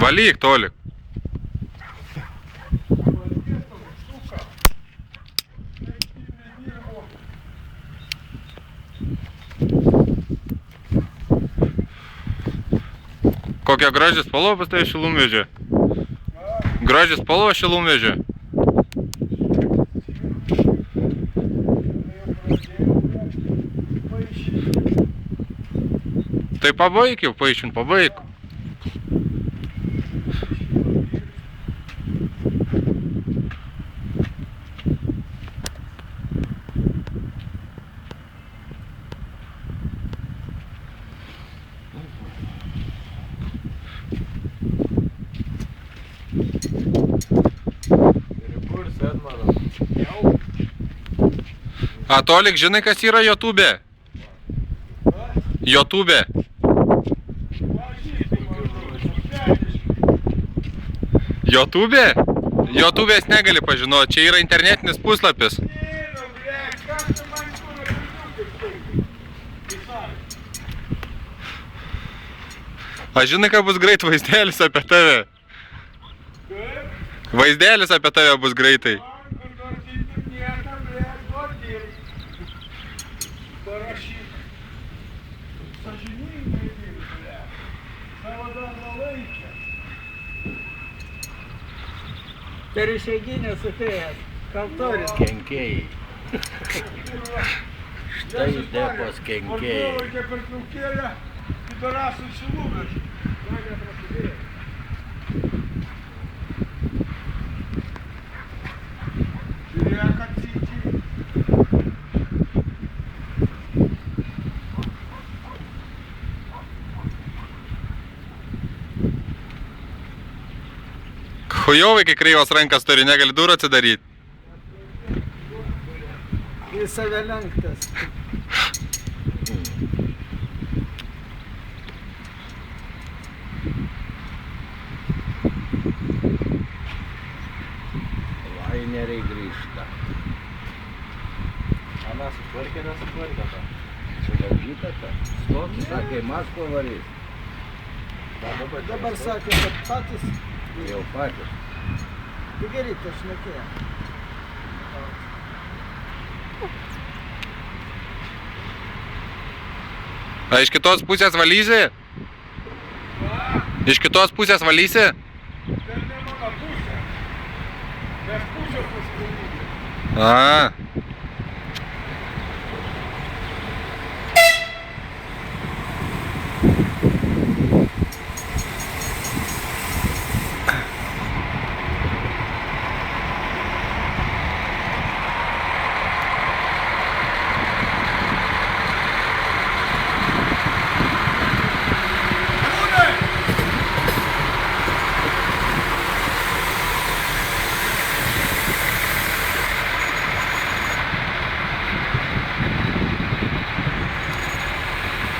Valyk, Tolik. Kokia graži spalva pas tai šilumvežė? Graži spalva šilumvežė. Tai pabaik jau, paaiškint, pabaik. A, Tolik, žinai, kas yra YouTube? YouTube. YouTube? YouTube'ės negali pažinoti, čia yra internetinis puslapis. A, žinai, ką bus greit vaizdelis apie tave? Vaizdelis apie tave bus greitai. Per išeiginės atėjęs, kaltoris. Kenkėjai. Štai depos kenkėjai. Reikia per traukėlę, pidorasų šilumvežį. Žiūrėk atsitį. Chujovai, kai kreivos rankas turi, negali durų atsidaryti. Į save lenktas. Laineriai grįžta. Ana sutvarkė, nesutvarkė tą. Sudaužyta ta. Stok, sakė, Maskvą varys. Dabar sakė, kad patys Jau patys. tai gerai, tai šnekėjo. A, iš kitos pusės valysi? Iš kitos pusės valysi? Tai ne mano pusė. Nes pusė paskui. A.